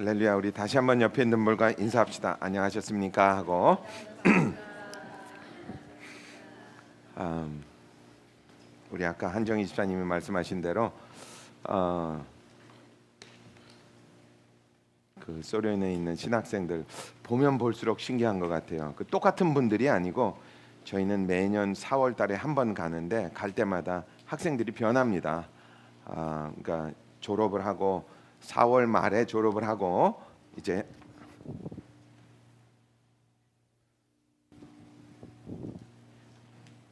할렐루야. 우리 다시 한번 옆에 있는 분과 인사합시다. 안녕하셨습니까 하고 우리 아까 한정희 집사님이 말씀하신 대로 그 소련에 있는 신학생들 보면 볼수록 신기한 것 같아요. 그 똑같은 분들이 아니고 저희는 매년 4월 달에 한 번 가는데 갈 때마다 학생들이 변합니다. 그러니까 졸업을 하고 4월 말에 졸업을 하고 이제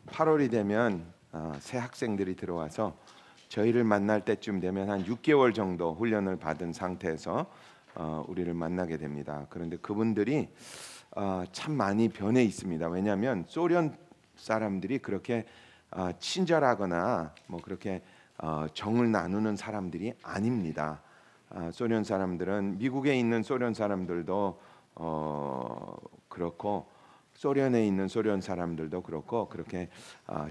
8월이 되면 새 학생들이 들어와서 저희를 만날 때쯤 되면 한 6개월 정도 훈련을 받은 상태에서 우리를 만나게 됩니다. 그런데 그분들이 참 많이 변해 있습니다. 왜냐하면 소련 사람들이 그렇게 친절하거나 뭐 그렇게 정을 나누는 사람들이 아닙니다. 소련 사람들은 미국에 있는 소련 사람들도 그렇고 소련에 있는 소련 사람들도 그렇고 그렇게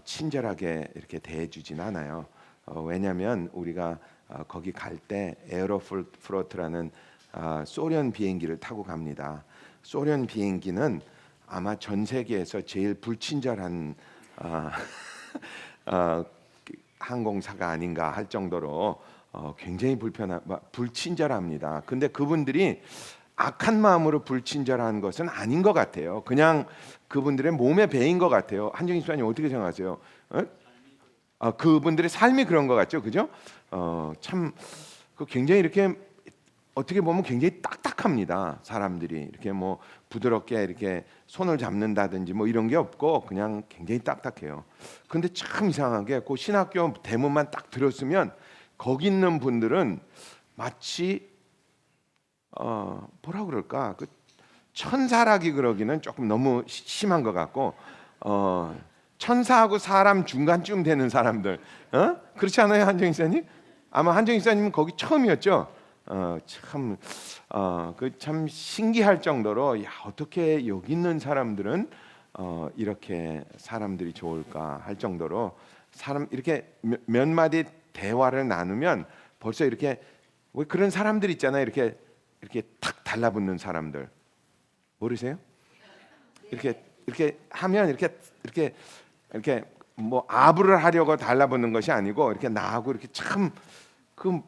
친절하게 이렇게 대해주진 않아요. 왜냐하면 우리가 거기 갈 때 에어로플로트라는 소련 비행기를 타고 갑니다. 소련 비행기는 아마 전 세계에서 제일 불친절한 항공사가 아닌가 할 정도로 굉장히 불친절합니다. 근데 그분들이 악한 마음으로 불친절한 것은 아닌 것 같아요. 그냥 그분들의 몸에 배인 것 같아요. 한정희 집사님 어떻게 생각하세요? 그분들의 삶이 그런 것 같죠, 그죠? 참 굉장히 이렇게 어떻게 보면 굉장히 딱딱합니다. 사람들이 이렇게 뭐 부드럽게 이렇게 손을 잡는다든지 뭐 이런 게 없고 그냥 굉장히 딱딱해요. 근데 참 이상하게 그 신학교 대문만 딱 들었으면 거기 있는 분들은 마치 뭐라 그럴까 그 천사라기 그러기는 조금 너무 심한 것 같고 천사하고 사람 중간쯤 되는 사람들 그렇지 않아요, 한정희 사님? 아마 한정희 사님은 거기 처음이었죠. 참 신기할 정도로 어떻게 여기 있는 사람들은 이렇게 사람들이 좋을까 할 정도로 사람 이렇게 몇 마디 대화를 나누면 벌써 이렇게 왜 그런 사람들 있잖아요. 이렇게 탁 달라붙는 사람들 모르세요? 이렇게 하면 이렇게 뭐 아부를 하려고 달라붙는 것이 아니고 이렇게 나하고 이렇게 참 그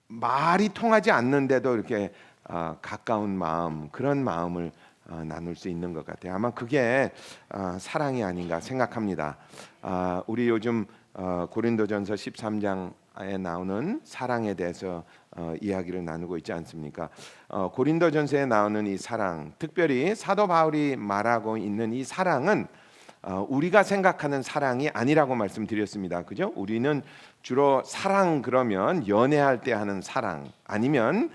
말이 통하지 않는데도 이렇게 가까운 마음 그런 마음을 나눌 수 있는 것 같아요. 아마 그게 사랑이 아닌가 생각합니다. 우리 요즘 고린도전서 13장에 나오는 사랑에 대해서 이야기를 나누고 있지 않습니까? 고린도전서에 나오는 이 사랑, 특별히 사도 바울이 말하고 있는 이 사랑은 우리가 생각하는 사랑이 아니라고 말씀드렸습니다. 그죠? 우리는 주로 사랑 그러면 연애할 때 하는 사랑 아니면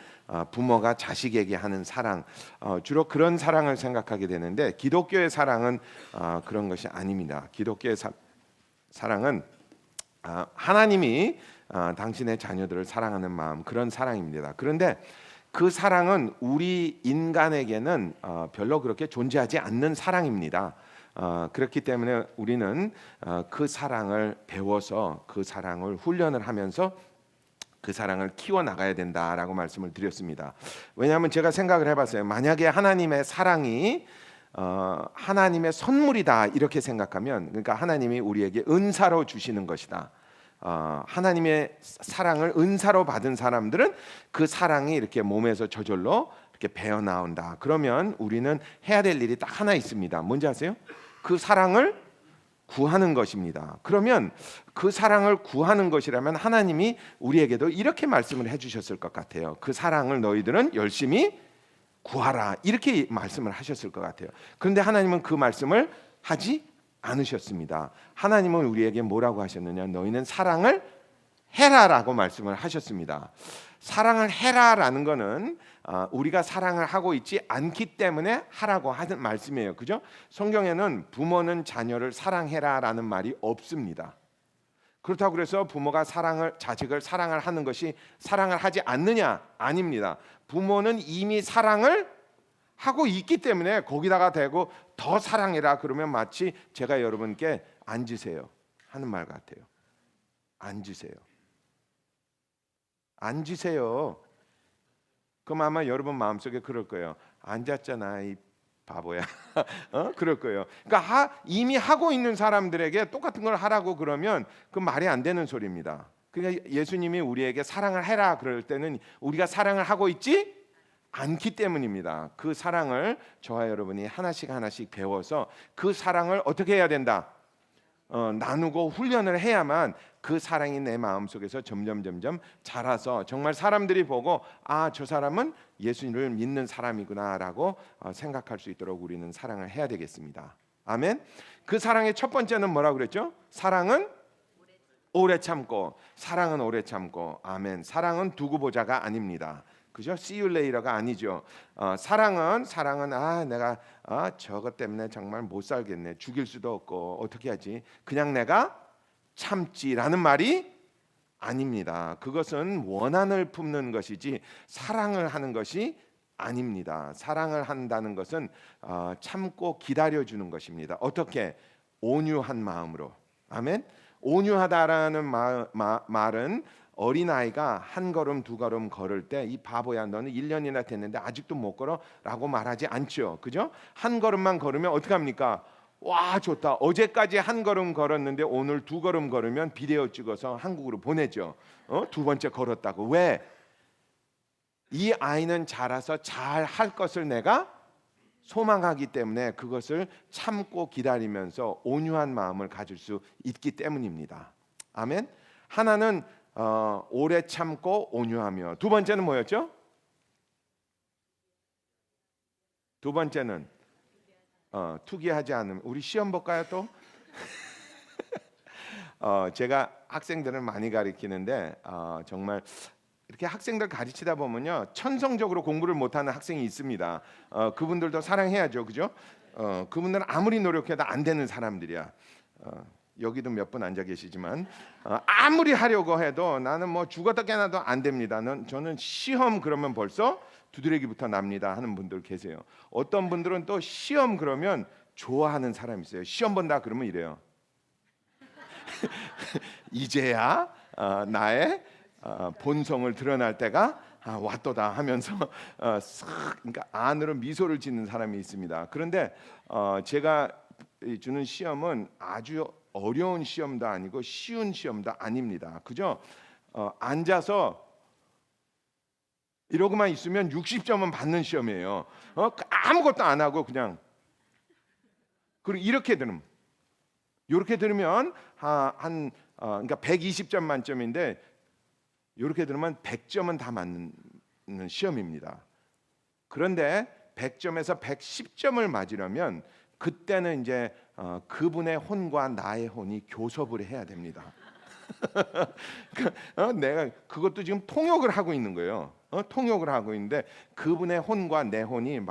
부모가 자식에게 하는 사랑 주로 그런 사랑을 생각하게 되는데 기독교의 사랑은 그런 것이 아닙니다. 기독교의 사랑은 하나님이 당신의 자녀들을 사랑하는 마음 그런 사랑입니다. 그런데 그 사랑은 우리 인간에게는 별로 그렇게 존재하지 않는 사랑입니다. 그렇기 때문에 우리는 그 사랑을 배워서 그 사랑을 훈련을 하면서 그 사랑을 키워나가야 된다라고 말씀을 드렸습니다. 왜냐하면 제가 생각을 해봤어요. 만약에 하나님의 사랑이 하나님의 선물이다 이렇게 생각하면 그러니까 하나님이 우리에게 은사로 주시는 것이다. 하나님의 사랑을 은사로 받은 사람들은 그 사랑이 이렇게 몸에서 저절로 이렇게 배어 나온다. 그러면 우리는 해야 될 일이 딱 하나 있습니다. 뭔지 아세요? 그 사랑을 구하는 것입니다. 그러면 그 사랑을 구하는 것이라면 하나님이 우리에게도 이렇게 말씀을 해주셨을 것 같아요. 그 사랑을 너희들은 열심히 구하라 이렇게 말씀을 하셨을 것 같아요. 그런데 하나님은 그 말씀을 하지 않으셨습니다. 하나님은 우리에게 뭐라고 하셨느냐? 너희는 사랑을 해라라고 말씀을 하셨습니다. 사랑을 해라라는 것은 우리가 사랑을 하고 있지 않기 때문에 하라고 하는 말씀이에요. 그죠? 성경에는 부모는 자녀를 사랑해라라는 말이 없습니다. 그렇다고 그래서 부모가 자식을 사랑을 하는 것이 사랑을 하지 않느냐? 아닙니다. 부모는 이미 사랑을 하고 있기 때문에 거기다가 대고 더 사랑해라 그러면 마치 제가 여러분께 앉으세요 하는 말 같아요. 앉으세요. 앉으세요. 그럼 아마 여러분 마음속에 그럴 거예요. 앉았잖아 이 바보야. 그럴 거예요. 그러니까 이미 하고 있는 사람들에게 똑같은 걸 하라고 그러면 그 말이 안 되는 소리입니다. 그러니까 예수님이 우리에게 사랑을 해라 그럴 때는 우리가 사랑을 하고 있지 않기 때문입니다. 그 사랑을 저와 여러분이 하나씩 하나씩 배워서 그 사랑을 어떻게 해야 된다? 나누고 훈련을 해야만 그 사랑이 내 마음속에서 점점 자라서 정말 사람들이 보고 저 사람은 예수님을 믿는 사람이구나라고 생각할 수 있도록 우리는 사랑을 해야 되겠습니다. 아멘. 그 사랑의 첫 번째는 뭐라고 그랬죠? 사랑은 오래 참고, 사랑은 오래 참고. 아멘. 사랑은 두고 보자가 아닙니다. 그죠? See you later가 아니죠. 사랑은 내가 저것 때문에 정말 못 살겠네. 죽일 수도 없고 어떻게 하지? 그냥 내가 참지라는 말이 아닙니다. 그것은 원한을 품는 것이지 사랑을 하는 것이 아닙니다. 사랑을 한다는 것은 참고 기다려주는 것입니다. 어떻게? 온유한 마음으로. 아멘. 온유하다라는 말은 어린아이가 한 걸음 두 걸음 걸을 때 이 바보야 너는 1년이나 됐는데 아직도 못 걸어 라고 말하지 않죠. 그죠? 한 걸음만 걸으면 어떻게 합니까? 와 좋다. 어제까지 한 걸음 걸었는데 오늘 두 걸음 걸으면 비디오 찍어서 한국으로 보내죠. 두 번째 걸었다고. 왜? 이 아이는 자라서 잘 할 것을 내가 소망하기 때문에 그것을 참고 기다리면서 온유한 마음을 가질 수 있기 때문입니다. 아멘. 하나는 오래 참고 온유하며. 두 번째는 뭐였죠? 두 번째는 투기하지 않으면. 우리 시험 볼까요 또? 제가 학생들을 많이 가르치는데 정말 이렇게 학생들 가르치다 보면요 천성적으로 공부를 못하는 학생이 있습니다. 그분들도 사랑해야죠, 그죠? 그분들은 아무리 노력해도 안 되는 사람들이야. 여기도 몇 분 앉아 계시지만 아무리 하려고 해도 나는 뭐 죽었다 깨나도 안 됩니다. 저는 시험 그러면 벌써 두드러기부터 납니다 하는 분들 계세요. 어떤 분들은 또 시험 그러면 좋아하는 사람이 있어요. 시험 본다 그러면 이래요. 이제야 나의 본성을 드러날 때가 왔도다 하면서 그러니까 안으로 미소를 짓는 사람이 있습니다. 그런데 제가 주는 시험은 아주 어려운 시험도 아니고 쉬운 시험도 아닙니다. 그죠? 앉아서 이러고만 있으면 60점은 받는 시험이에요. 아무것도 안 하고 그냥. 그리고 이렇게 들으면 그러니까 120점 만점인데 이렇게 들으면 100점은 다 맞는 시험입니다. 그런데 100점에서 110점을 맞으려면 그때는 이제 그분의 혼과 나의 혼이 교섭을 해야 됩니다. 내가 그것도 지금 통역을 하고 있는 거예요. 통역을 하고 있는데 그분의 혼과 내 혼이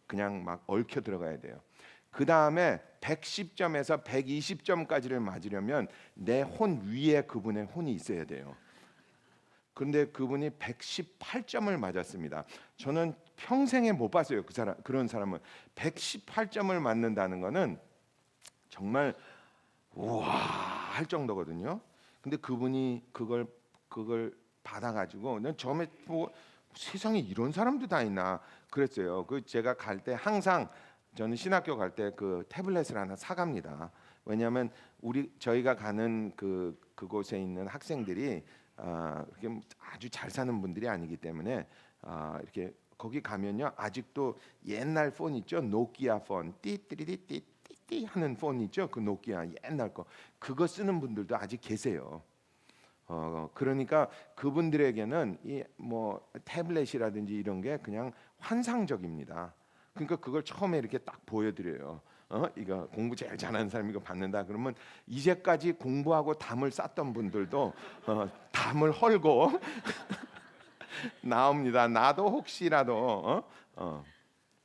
그냥 얽혀 들어가야 돼요. 그 다음에 110점에서 120점까지를 맞으려면 내 혼 위에 그분의 혼이 있어야 돼요. 그런데 그분이 118점을 맞았습니다. 저는 평생에 못 봤어요. 그런 사람은 118점을 맞는다는 거는 정말 우와 할 정도거든요. 근데 그분이 그걸 받아가지고 난 처음에 보고 세상에 이런 사람도 다 있나 그랬어요. 제가 갈 때 항상 저는 신학교 갈 때 그 태블릿을 하나 사갑니다. 왜냐하면 저희가 가는 그곳에 있는 학생들이 이렇게 아주 잘 사는 분들이 아니기 때문에 이렇게 거기 가면요 아직도 옛날 폰 있죠, 노키아 폰, 띠띠리띠띠띠 하는 폰 있죠, 그 노키아 옛날 거 그거 쓰는 분들도 아직 계세요. 그러니까 그분들에게는 이 뭐 태블릿이라든지 이런 게 그냥 환상적입니다. 그러니까 그걸 처음에 이렇게 딱 보여드려요. 이거 공부 제일 잘하는 사람이 이거 받는다 그러면 이제까지 공부하고 담을 쌓던 분들도 담을 헐고 나옵니다. 나도 혹시라도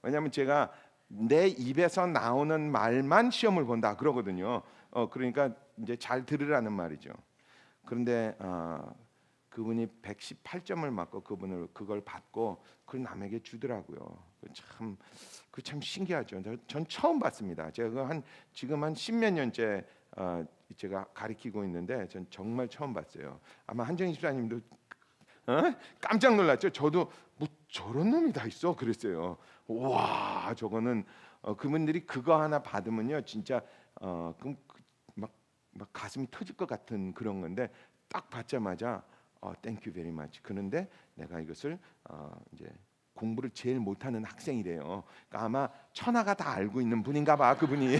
왜냐하면 제가 내 입에서 나오는 말만 시험을 본다 그러거든요. 그러니까 이제 잘 들으라는 말이죠. 그런데 그분이 118점을 맞고 그걸 받고 그걸 남에게 주더라고요. 참 신기하죠. 전 처음 봤습니다. 제가 지금 한 10몇 년째 제가 가르치고 있는데 전 정말 처음 봤어요. 아마 한정희 집사님도 깜짝 놀랐죠. 저도 뭐 저런 놈이 다 있어 그랬어요. 와, 저거는 그분들이 그거 하나 받으면요 진짜 그럼 막 가슴이 터질 것 같은 그런 건데 딱 받자마자 땡큐 베리 마치. 그런데 내가 이것을 이제 공부를 제일 못하는 학생이래요. 그러니까 아마 천하가 다 알고 있는 분인가 봐 그분이.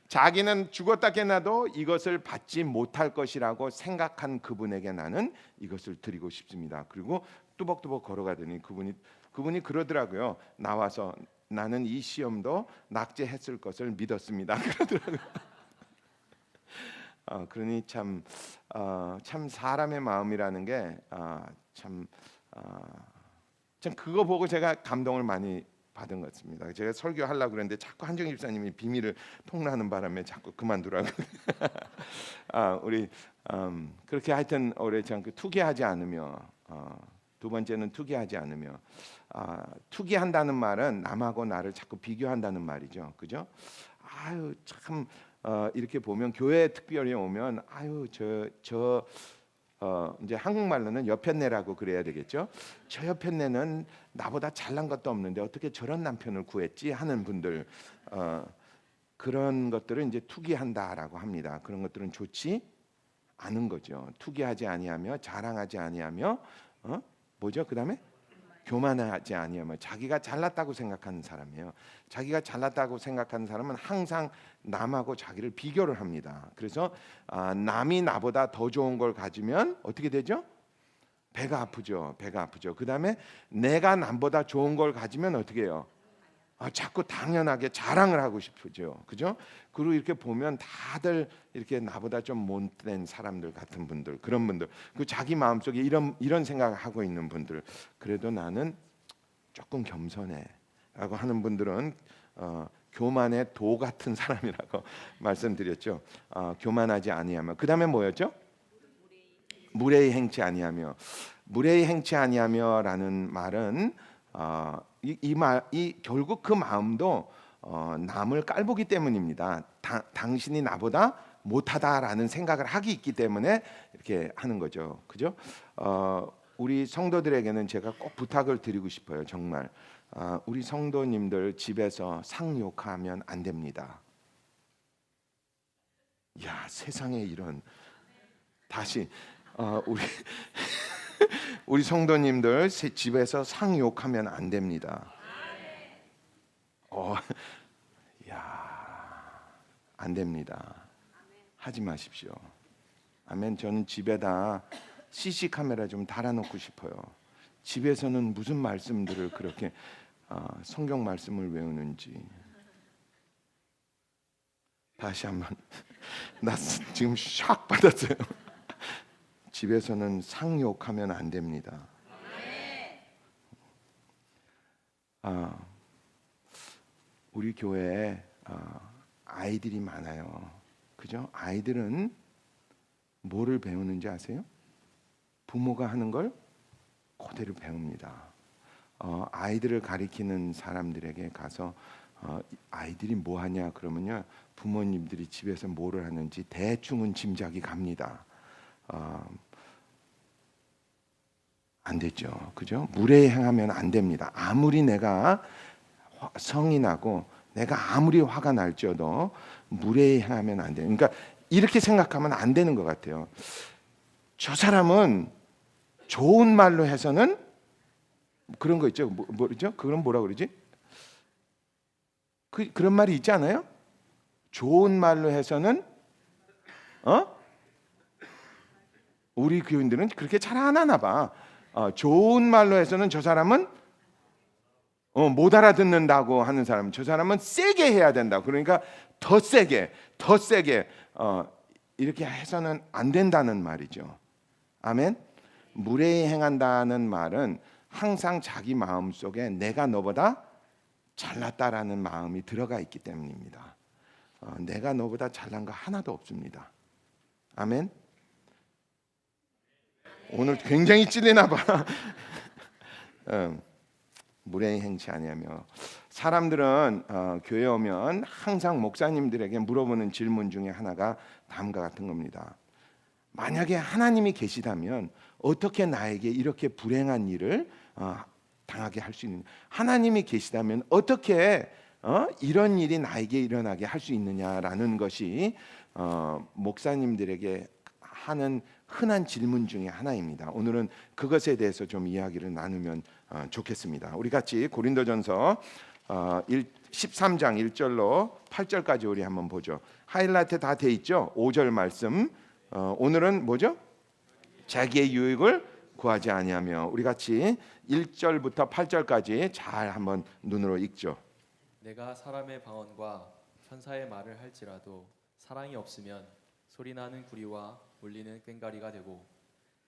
자기는 죽었다 깨나도 이것을 받지 못할 것이라고 생각한 그분에게 나는 이것을 드리고 싶습니다. 그리고 뚜벅뚜벅 걸어가더니 그분이 그러더라고요. 나와서 나는 이 시험도 낙제했을 것을 믿었습니다. 그러더라고요. 그러니 참 사람의 마음이라는 게 참 그거 보고 제가 감동을 많이 받은 것 같습니다. 제가 설교하려고 그랬는데 자꾸 한정희 집사님이 비밀을 폭로하는 바람에 자꾸 그만두라고. 우리 그렇게 하여튼 올해 참 투기하지 않으며 두 번째는 투기하지 않으며 투기한다는 말은 남하고 나를 자꾸 비교한다는 말이죠. 그죠? 아유 참 이렇게 보면 교회에 특별히 오면 아유 저 이제 한국말로는 여편네라고 그래야 되겠죠. 저 여편네는 나보다 잘난 것도 없는데 어떻게 저런 남편을 구했지 하는 분들 그런 것들을 이제 투기한다라고 합니다. 그런 것들은 좋지 않은 거죠. 투기하지 아니하며 자랑하지 아니하며 뭐죠? 그다음에 교만하지 아니하며 자기가 잘났다고 생각하는 사람이에요. 자기가 잘났다고 생각하는 사람은 항상 남하고 자기를 비교를 합니다. 그래서 남이 나보다 더 좋은 걸 가지면 어떻게 되죠? 배가 아프죠. 배가 아프죠. 그다음에 내가 남보다 좋은 걸 가지면 어떻게 해요? 자꾸 당연하게 자랑을 하고 싶으죠. 그죠? 그리고 이렇게 보면 다들 이렇게 나보다 좀 못된 사람들 같은 분들, 그런 분들, 그 자기 마음속에 이런 생각을 하고 있는 분들, 그래도 나는 조금 겸손해라고 하는 분들은 교만의 도 같은 사람이라고 말씀드렸죠. 교만하지 아니하며. 그다음에 뭐였죠? 무례히 행치 아니하며. 무례히 행치 아니하며라는 말은 이 결국 그 마음도 남을 깔보기 때문입니다. 당신이 나보다 못하다라는 생각을 하기 있기 때문에 이렇게 하는 거죠. 그죠? 우리 성도들에게는 제가 꼭 부탁을 드리고 싶어요. 정말 우리 성도님들 집에서 상욕하면 안 됩니다. 야, 세상에 이런 다시 우리 성도님들 집에서 상욕하면 안 됩니다. 안 됩니다. 하지 마십시오. 아멘. 저는 집에다 CC 카메라 좀 달아놓고 싶어요. 집에서는 무슨 말씀들을 그렇게 성경 말씀을 외우는지. 다시 한번 나 지금 샥 받았어요. 집에서는 상욕하면 안 됩니다. 우리 교회에 아이들이 많아요. 그죠? 아이들은 뭐를 배우는지 아세요? 부모가 하는 걸 그대로 배웁니다. 아이들을 가리키는 사람들에게 가서 아이들이 뭐 하냐 그러면요, 부모님들이 집에서 뭐를 하는지 대충은 짐작이 갑니다. 안 되죠. 그죠? 무례히 행하면 안 됩니다. 아무리 내가 성이 나고 내가 아무리 화가 날지어도 무례히 행하면 안 돼요. 그러니까 이렇게 생각하면 안 되는 것 같아요. 저 사람은 좋은 말로 해서는 그런 거 있죠. 뭐죠? 그건 뭐라 그러지? 그런 말이 있지 않아요? 좋은 말로 해서는 우리 교인들은 그렇게 잘 안 하나 봐. 좋은 말로 해서는 저 사람은 못 알아듣는다고 하는 사람, 저 사람은 세게 해야 된다. 그러니까 더 세게 이렇게 해서는 안 된다는 말이죠. 아멘. 무례히 행한다는 말은 항상 자기 마음 속에 내가 너보다 잘났다라는 마음이 들어가 있기 때문입니다. 내가 너보다 잘난 거 하나도 없습니다. 아멘. 오늘 굉장히 찔리나 봐. 무례히 행치 아니하며. 사람들은 교회 오면 항상 목사님들에게 물어보는 질문 중에 하나가 다음과 같은 겁니다. 만약에 하나님이 계시다면 어떻게 나에게 이렇게 불행한 일을 당하게 할 수 있느냐? 하나님이 계시다면 어떻게 이런 일이 나에게 일어나게 할 수 있느냐라는 것이 목사님들에게 하는 흔한 질문 중에 하나입니다. 오늘은 그것에 대해서 좀 이야기를 나누면 좋겠습니다. 우리 같이 고린도전서 13장 1절로 8절까지 우리 한번 보죠. 하이라이트 다 돼 있죠? 5절 말씀. 오늘은 뭐죠? 자기의 유익을 구하지 아니하며. 우리 같이 1절부터 8절까지 잘 한번 눈으로 읽죠. 내가 사람의 방언과 천사의 말을 할지라도 사랑이 없으면 소리나는 구리와 울리는 꽹과리가 되고,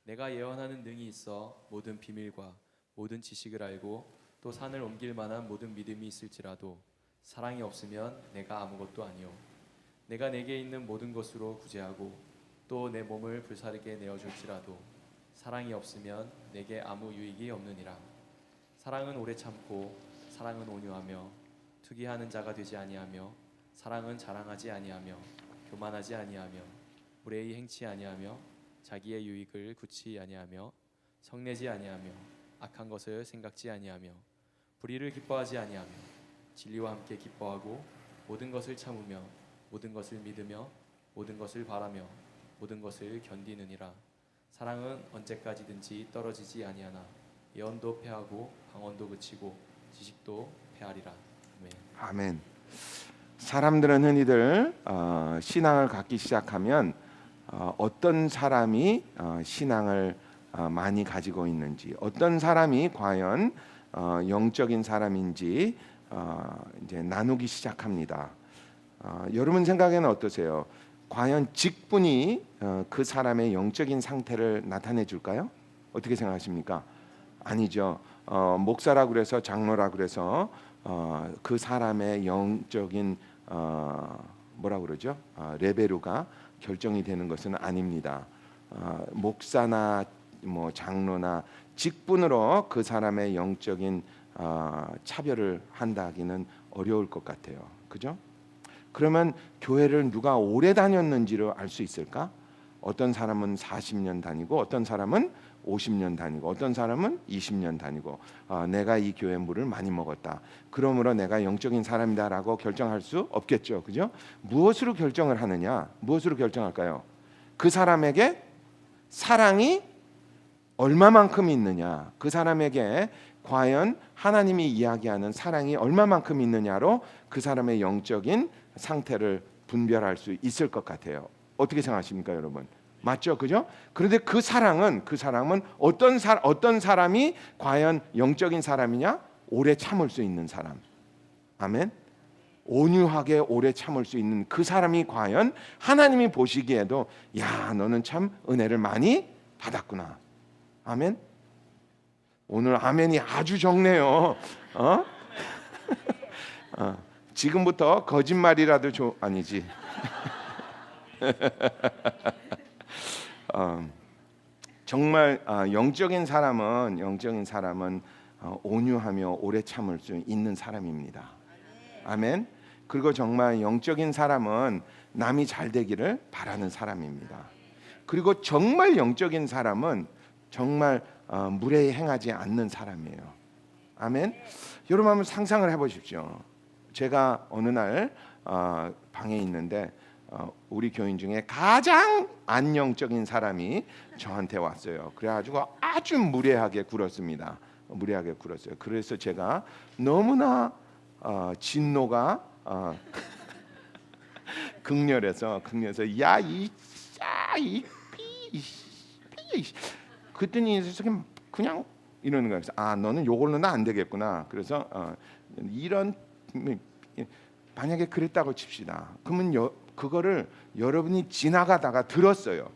내가 예언하는 능이 있어 모든 비밀과 모든 지식을 알고 또 산을 옮길 만한 모든 믿음이 있을지라도 사랑이 없으면 내가 아무것도 아니요. 내가 내게 있는 모든 것으로 구제하고 또 내 몸을 불사르게 내어줄지라도 사랑이 없으면 내게 아무 유익이 없느니라. 사랑은 오래 참고 사랑은 온유하며 투기하는 자가 되지 아니하며, 사랑은 자랑하지 아니하며 교만하지 아니하며 불의히 행치 아니하며 자기의 유익을 굳이 아니하며 성내지 아니하며 악한 것을 생각지 아니하며 불의를 기뻐하지 아니하며 진리와 함께 기뻐하고 모든 것을 참으며 모든 것을 믿으며 모든 것을 바라며 모든 것을 견디느니라. 사랑은 언제까지든지 떨어지지 아니하나 예언도 패하고 방언도 그치고 지식도 패하리라. 아멘. 아멘. 사람들은 흔히들 신앙을 갖기 시작하면 어떤 사람이 신앙을 많이 가지고 있는지, 어떤 사람이 과연 영적인 사람인지 이제 나누기 시작합니다. 여러분 생각에는 어떠세요? 과연 직분이 그 사람의 영적인 상태를 나타내 줄까요? 어떻게 생각하십니까? 아니죠. 목사라고 그래서, 장로라고 그래서 그 사람의 영적인 뭐라 그러죠? 레벨루가 결정이 되는 것은 아닙니다. 목사나 뭐 장로나 직분으로 그 사람의 영적인 차별을 한다기는 어려울 것 같아요. 그죠? 그러면 교회를 누가 오래 다녔는지를 알 수 있을까? 어떤 사람은 40년 다니고, 어떤 사람은 50년 다니고, 어떤 사람은 20년 다니고, 내가 이 교회 물을 많이 먹었다, 그러므로 내가 영적인 사람이다라고 결정할 수 없겠죠. 그죠? 무엇으로 결정을 하느냐? 무엇으로 결정할까요? 그 사람에게 사랑이 얼마만큼 있느냐, 그 사람에게 과연 하나님이 이야기하는 사랑이 얼마만큼 있느냐로 그 사람의 영적인 상태를 분별할 수 있을 것 같아요. 어떻게 생각하십니까, 여러분? 맞죠, 그죠? 그런데 그 사랑은 어떤 사람이 과연 영적인 사람이냐? 오래 참을 수 있는 사람. 아멘. 온유하게 오래 참을 수 있는 그 사람이 과연 하나님이 보시기에도 야, 너는 참 은혜를 많이 받았구나. 아멘. 오늘 아멘이 아주 적네요. 지금부터 거짓말이라도 아니지. 정말 영적인 사람은 온유하며 오래 참을 수 있는 사람입니다. 아멘. 그리고 정말 영적인 사람은 남이 잘 되기를 바라는 사람입니다. 그리고 정말 영적인 사람은 정말 무례히 행하지 않는 사람이에요. 아멘. 여러분 한번 상상을 해보십시오. 제가 어느 날 방에 있는데 우리 교인 중에 가장 안영적인 사람이 저한테 왔어요. 그래가지고 아주 무례하게 굴었습니다. 무례하게 굴었어요. 그래서 제가 너무나 진노가 극렬해서 야이 그랬더니 그냥 이러는 거예요. 그래서 너는 요걸로는 안 되겠구나. 그래서 이런, 만약에 그랬다고 칩시다. 그러면 그거를 여러분이 지나가다가 들었어요.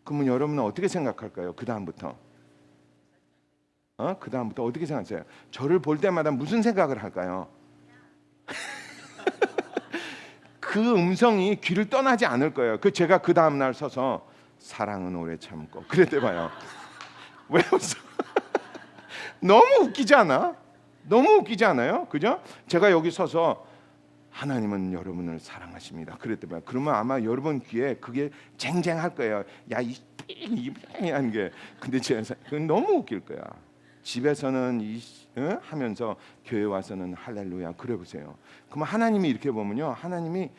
그러면 여러분은 어떻게 생각할까요? 그 다음부터 어떻게 생각하세요? 저를 볼 때마다 무슨 생각을 할까요? 그 음성이 귀를 떠나지 않을 거예요. 제가 그 다음 날 서서 사랑은 오래 참고 그랬대 봐요. 왜 웃어? 너무 웃기지 않아? 너무 웃기지 않아요? 그죠? 제가 여기 서서 하나님은 여러분을 사랑하십니다. 그랬더니 그러면 아마 여러분 귀에 그게 쟁쟁할 거예요. 야이 하는 게. 근데 제가 그건 너무 웃길 거야. 집에서는 하면서 교회 와서는 할렐루야 그래 보세요. 그러면 하나님이 이렇게 보면요, 하나님이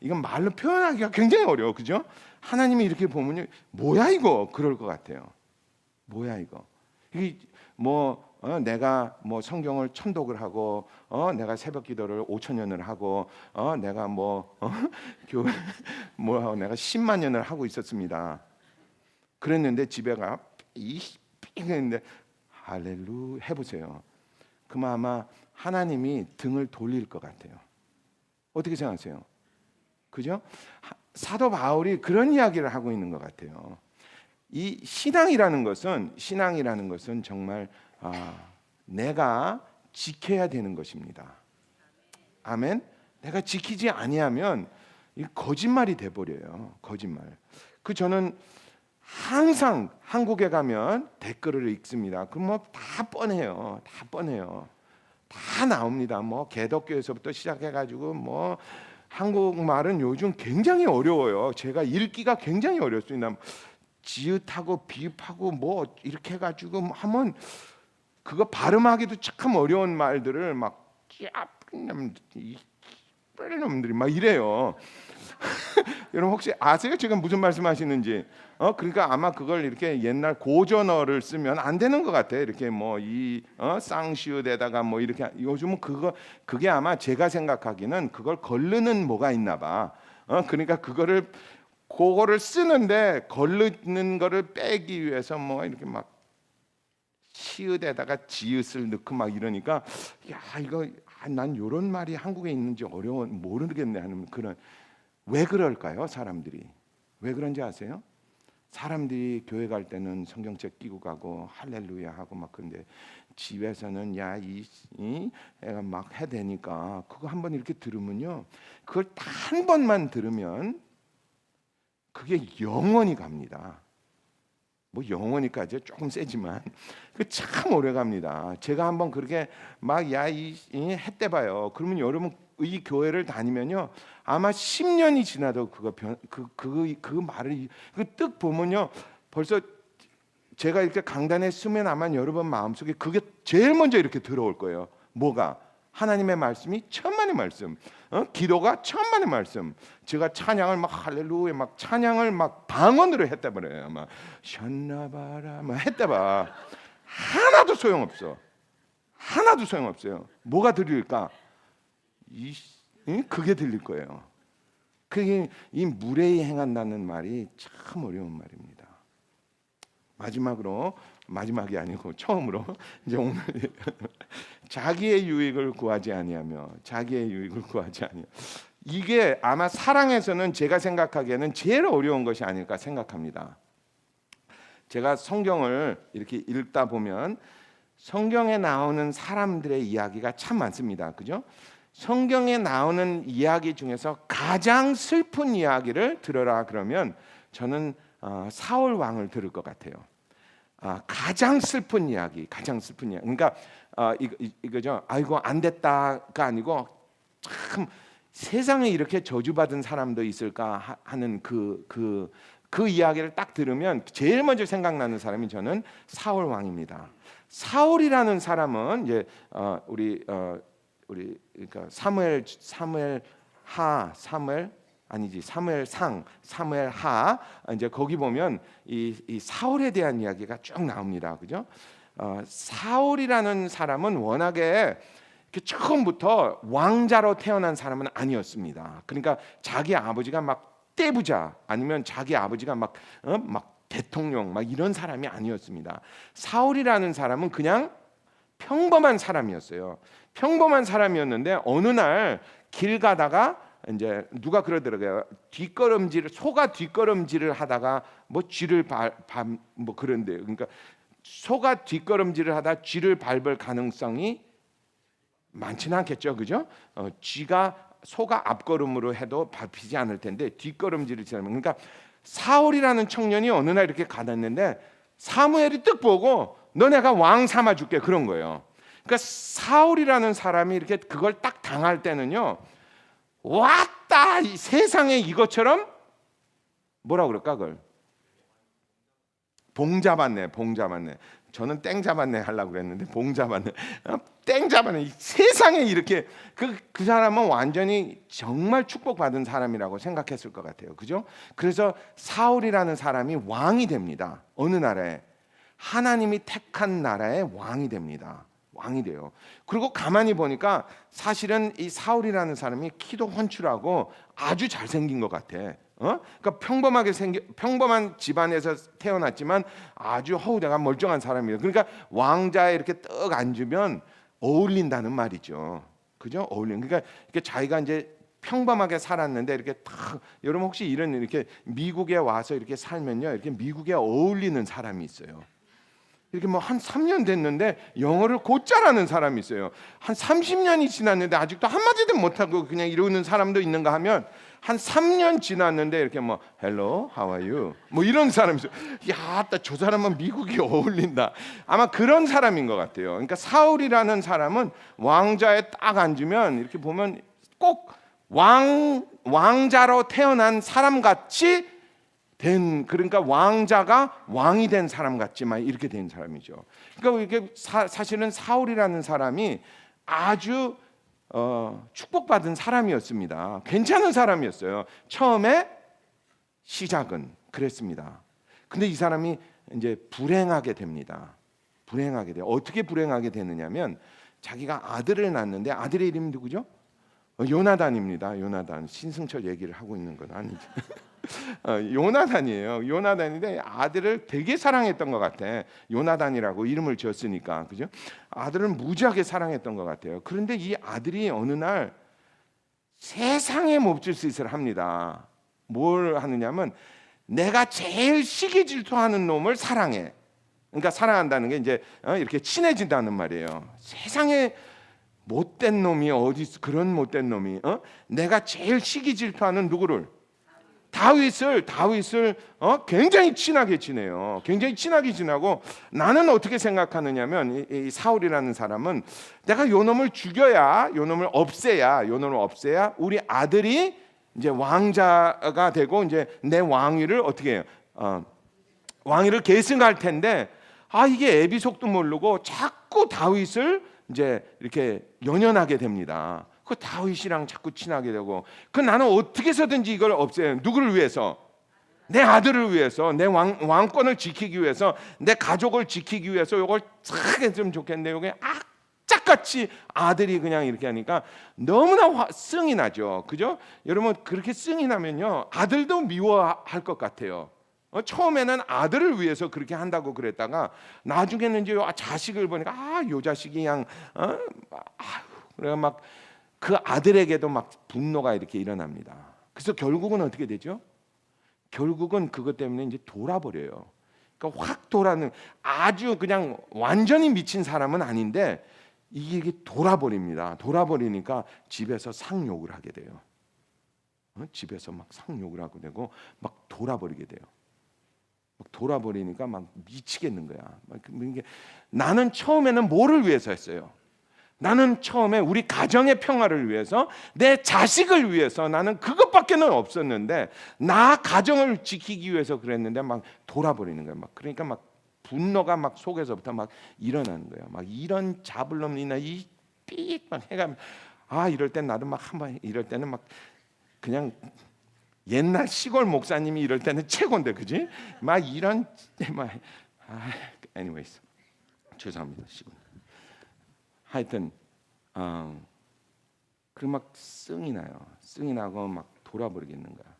이건 말로 표현하기가 굉장히 어려워, 그죠? 하나님이 이렇게 보면요, 뭐야 이거 그럴 것 같아요. 뭐야 이거? 이게 내가 성경을 천독을 하고 내가 새벽기도를 5,000년을 하고 내가 교회 내가 10만 년을 하고 있었습니다. 그랬는데 집에 가 했는데 할렐루야 해보세요. 그러면 아마 하나님이 등을 돌릴 것 같아요. 어떻게 생각하세요? 그죠? 사도 바울이 그런 이야기를 하고 있는 것 같아요. 이 신앙이라는 것은 정말 내가 지켜야 되는 것입니다. 아멘. 내가 지키지 아니하면 이 거짓말이 돼 버려요. 거짓말. 저는 항상 한국에 가면 댓글을 읽습니다. 그럼 다 뻔해요. 다 뻔해요. 다 나옵니다. 개덕교에서부터 시작해가지고 한국말은 요즘 굉장히 어려워요. 제가 읽기가 굉장히 어렵습니다. 지읒하고 비읍하고 이렇게 해가지고 하면 그거 발음하기도 참 어려운 말들을 놈들이 막 이래요. 여러분 혹시 아세요? 제가 무슨 말씀하시는지? 그러니까 아마 그걸 이렇게 옛날 고전어를 쓰면 안 되는 것 같아. 이렇게 쌍시읒에다가 이렇게 요즘은 그게 아마 제가 생각하기는 그걸 걸르는 뭐가 있나 봐. 그러니까 그거를 쓰는데 걸르는 거를 빼기 위해서 이렇게 시읒에다가 지읒을 넣고 이러니까 이거 난 이런 말이 한국에 있는지 모르겠네 하는 그런. 왜 그럴까요? 사람들이 왜 그런지 아세요? 사람들이 교회 갈 때는 성경책 끼고 가고 할렐루야 하고 그런데 집에서는 이 애가 해대니까 그거 한번 이렇게 들으면요, 그걸 한 번만 들으면 그게 영원히 갑니다. 영원히까지 조금 세지만 그 참 오래 갑니다. 제가 한번 그렇게 했대 봐요. 그러면 여러분 이 교회를 다니면요, 아마 10년이 지나도 그 말을 뜻 보면요, 벌써 제가 이렇게 강단에 서면 아마 여러분 마음속에 그게 제일 먼저 이렇게 들어올 거예요. 뭐가? 하나님의 말씀이 천만의 말씀, 기도가 천만의 말씀. 제가 찬양을 할렐루야 찬양을 방언으로 했다 그래요. 션나바라 했다 봐. 하나도 소용없어. 하나도 소용없어요. 뭐가 들릴까? 그게 들릴 거예요. 그게 이 무례히 행한다는 말이 참 어려운 말입니다. 마지막이 아니고 처음으로 이제 오늘 자기의 유익을 구하지 아니하며 이게 아마 사랑에서는 제가 생각하기에는 제일 어려운 것이 아닐까 생각합니다. 제가 성경을 이렇게 읽다 보면 성경에 나오는 사람들의 이야기가 참 많습니다. 그죠? 성경에 나오는 이야기 중에서 가장 슬픈 이야기를 들어라 그러면 저는 사울 왕을 들을 것 같아요. 가장 슬픈 이야기. 그러니까 이거죠. 아이고 안 됐다가 아니고 참 세상에 이렇게 저주받은 사람도 있을까 하는 그 이야기를 딱 들으면 제일 먼저 생각나는 사람이 저는 사울 왕입니다. 사울이라는 사람은 이제 우리 그러니까 사무엘하 이제 거기 보면 이 사울에 대한 이야기가 쭉 나옵니다. 그죠? 사울이라는 사람은 워낙에 처음부터 왕자로 태어난 사람은 아니었습니다. 그러니까 자기 아버지가 떼부자 아니면 자기 아버지가 막 대통령 이런 사람이 아니었습니다. 사울이라는 사람은 그냥 평범한 사람이었어요. 평범한 사람이었는데 어느 날 길 가다가 이제 누가 그러더라고요. 소가 뒷걸음질을 하다가 쥐를 그런데 그러니까 소가 뒷걸음질을 하다 쥐를 밟을 가능성이 많지는 않겠죠, 그죠? 소가 앞걸음으로 해도 밟히지 않을 텐데 뒷걸음질을 치면 그러니까 사울이라는 청년이 어느 날 이렇게 가다했는데 사무엘이 뜩 보고 너네가 왕 삼아줄게 그런 거예요. 그러니까 사울이라는 사람이 이렇게 그걸 딱 당할 때는요, 왔다, 이 세상에 이것처럼 뭐라 그럴까, 그걸 봉 잡았네, 봉 잡았네. 저는 땡 잡았네 하려고 그랬는데 봉 잡았네. 땡 잡았네. 이 세상에 이렇게 그 사람은 완전히 정말 축복받은 사람이라고 생각했을 것 같아요. 그죠? 그래서 사울이라는 사람이 왕이 됩니다. 어느 나라에? 하나님이 택한 나라의 왕이 됩니다. 왕이 돼요. 그리고 가만히 보니까 사실은 이 사울이라는 사람이 키도 훤칠하고 아주 잘생긴 것 같아. 그러니까 평범한 집안에서 태어났지만 아주 허우대가 멀쩡한 사람이에요. 그러니까 왕자에 이렇게 떡 앉으면 어울린다는 말이죠. 그죠? 그러니까 자기가 이제 평범하게 살았는데 이렇게 탁, 여러분 혹시 이렇게 미국에 와서 이렇게 살면요, 이렇게 미국에 어울리는 사람이 있어요. 이렇게 뭐 한 3년 됐는데 영어를 곧잘하는 사람이 있어요. 한 30년이 지났는데 아직도 한마디도 못하고 그냥 이러는 사람도 있는가 하면 한 3년 지났는데 이렇게 뭐 Hello, how are you? 뭐 이런 사람이 있어요. 야, 저 사람은 미국이 어울린다. 아마 그런 사람인 것 같아요. 그러니까 사울이라는 사람은 왕자에 딱 앉으면 이렇게 보면 꼭 왕자로 태어난 사람 같이 그러니까 왕자가 왕이 된 사람 같지만 이렇게 된 사람이죠. 그러니까 이게 사실은 사울이라는 사람이 아주 축복받은 사람이었습니다. 괜찮은 사람이었어요. 처음에 시작은 그랬습니다. 근데 이 사람이 이제 불행하게 됩니다. 불행하게 돼요. 어떻게 불행하게 되느냐면 자기가 아들을 낳는데 아들의 이름이 누구죠? 요나단입니다. 요나단. 신승철 얘기를 하고 있는 건 아니죠. 요나단이에요. 요나단인데 아들을 되게 사랑했던 것 같아. 요나단이라고 이름을 지었으니까, 그죠? 아들을 무지하게 사랑했던 것 같아요. 그런데 이 아들이 어느 날 세상에 몹쓸 짓을 합니다. 뭘 하느냐면 내가 제일 시기 질투하는 놈을 사랑해. 그러니까 사랑한다는 게 이제 이렇게 친해진다는 말이에요. 세상에 못된 놈이 어디 있어? 그런 못된 놈이 내가 제일 시기 질투하는 누구를? 다윗을 굉장히 친하게 지내요. 굉장히 친하게 지내고 나는 어떻게 생각하느냐면 이 사울이라는 사람은 내가 요 놈을 죽여야, 요 놈을 없애야 우리 아들이 이제 왕자가 되고 이제 내 왕위를 어떻게 해요? 왕위를 계승할 텐데 이게 애비속도 모르고 자꾸 다윗을 이제 이렇게 연연하게 됩니다. 그 다윗이랑 자꾸 친하게 되고 나는 어떻게 해서든지 이걸 없애요. 누구를 위해서? 내 아들을 위해서, 내 왕권을 지키기 위해서, 내 가족을 지키기 위해서 이걸 싹 했으면 좋겠는데 이게 악착같이 아들이 그냥 이렇게 하니까 너무나 승이 나죠. 그죠? 여러분 그렇게 승이 나면요 아들도 미워할 것 같아요. 처음에는 아들을 위해서 그렇게 한다고 그랬다가 나중에는 이제 자식을 보니까 요 자식이 그냥 그래 막 그 아들에게도 막 분노가 이렇게 일어납니다. 그래서 결국은 어떻게 되죠? 결국은 그것 때문에 이제 돌아버려요. 그러니까 확 돌아는 아주 그냥 완전히 미친 사람은 아닌데 이게 돌아버립니다. 돌아버리니까 집에서 상욕을 하게 돼요. 집에서 막 상욕을 하게 되고 막 돌아버리게 돼요. 막 돌아버리니까 막 미치겠는 거야. 나는 처음에는 뭐를 위해서 했어요? 나는 처음에 우리 가정의 평화를 위해서 내 자식을 위해서 나는 그것밖에는 없었는데 나 가정을 지키기 위해서 그랬는데 막 돌아버리는 거야. 막 그러니까 막 분노가 막 속에서부터 막 일어나는 거야. 막 이런 잡을놈이나 이 삐익 막 해가 이럴 땐 나도 막 한번 이럴 때는 막 그냥 옛날 시골 목사님이 이럴 때는 최고인데 그지? 막 이런 막 anyways 죄송합니다 시골. 하여튼 그럼 막 승이 나요. 승이 나고 막 돌아버리겠는 거야.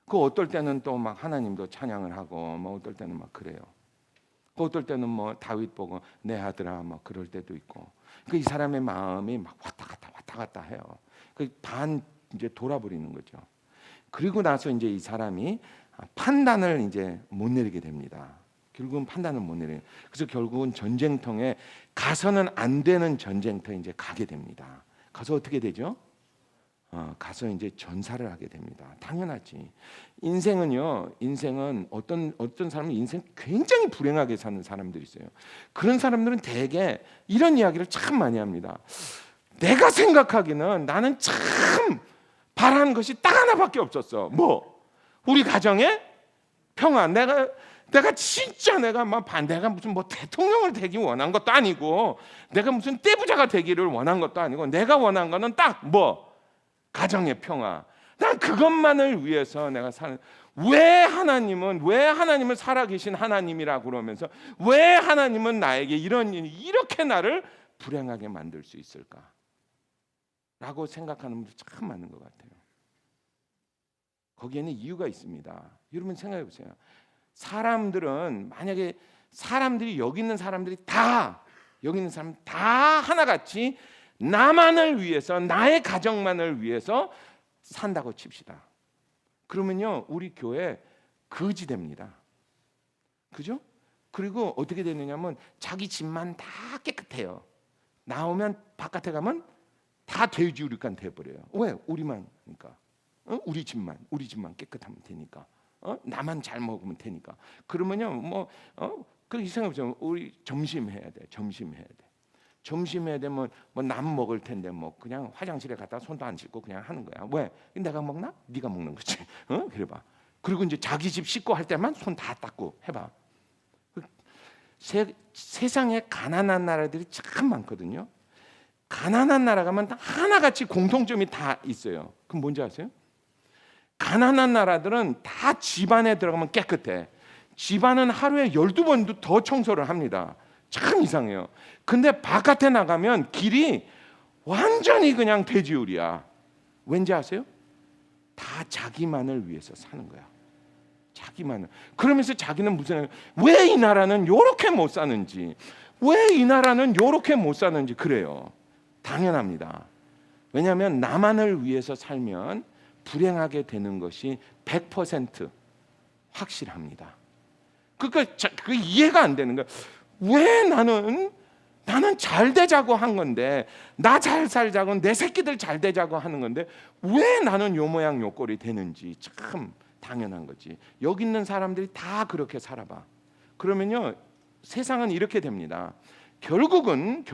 그 어떨 때는 또 막 하나님도 찬양을 하고 뭐 어떨 때는 막 그래요. 그 어떨 때는 뭐 다윗 보고 내 아들아 막 그럴 때도 있고. 그 이 사람의 마음이 막 왔다 갔다 해요. 그 반 이제 돌아버리는 거죠. 그리고 나서 이제 이 사람이 판단을 이제 못 내리게 됩니다. 결국은 판단을 못 내려요. 그래서 결국은 전쟁터에 가서는 안 되는 전쟁터에 이제 가게 됩니다. 가서 어떻게 되죠? 가서 이제 전사를 하게 됩니다. 당연하지. 인생은 어떤 사람은 인생 굉장히 불행하게 사는 사람들이 있어요. 그런 사람들은 대개 이런 이야기를 참 많이 합니다. 내가 생각하기는 나는 참 바라는 것이 딱 하나밖에 없었어. 뭐? 우리 가정에 평화. 내가 진짜 내가 무슨 뭐 대통령을 되기 원한 것도 아니고, 내가 무슨 떼부자가 되기를 원한 것도 아니고, 내가 원한 거는 딱 뭐? 가정의 평화. 난 그것만을 위해서 내가 사는. 왜 하나님은 살아계신 하나님이라고 그러면서 왜 하나님은 나에게 이렇게 나를 불행하게 만들 수 있을까? 라고 생각하는 분들 참 많은 것 같아요. 거기에는 이유가 있습니다. 여러분 생각해 보세요. 만약에 여기 있는 사람들이 다 하나같이 나만을 위해서, 나의 가정만을 위해서 산다고 칩시다. 그러면요, 우리 교회 거지 됩니다. 그죠? 그리고 어떻게 되느냐면 자기 집만 다 깨끗해요. 나오면 바깥에 가면 다 돼지우리간 돼버려요. 왜? 우리만, 그러니까 우리 집만 깨끗하면 되니까, 나만 잘 먹으면 되니까. 그러면요, 그렇게 생각해보세요. 우리 점심해야 돼. 점심해야 되면 뭐 남 먹을 텐데 뭐 그냥 화장실에 갔다 손도 안 씻고 그냥 하는 거야. 왜? 내가 먹나? 네가 먹는 거지. 그래봐. 그리고 이제 자기 집 씻고 할 때만 손 다 닦고 해봐. 세상에 가난한 나라들이 참 많거든요. 가난한 나라 가면 하나같이 공통점이 다 있어요. 그럼 뭔지 아세요? 가난한 나라들은 다 집안에 들어가면 깨끗해. 집안은 하루에 12번도 더 청소를 합니다. 참 이상해요. 근데 바깥에 나가면 길이 완전히 그냥 돼지우리야. 왠지 아세요? 다 자기만을 위해서 사는 거야. 자기만을. 그러면서 자기는 왜 이 나라는 요렇게 못 사는지, 왜 이 나라는 요렇게 못 사는지 그래요. 당연합니다. 왜냐하면 나만을 위해서 살면 불행하게 되는 것이 100% 확실합니다. 그러니까 그 이해가 안 되는 거야. 왜 나는 잘 되자고 한 건데, 나 잘 살자고, 내 새끼들 잘 되자고 하는 건데 왜 나는 요 모양 요 꼴이 되는지 참 당연한 거지. 여기 있는 사람들이 다 그렇게 살아봐. 그러면요, 세상은 이렇게 됩니다. 결국은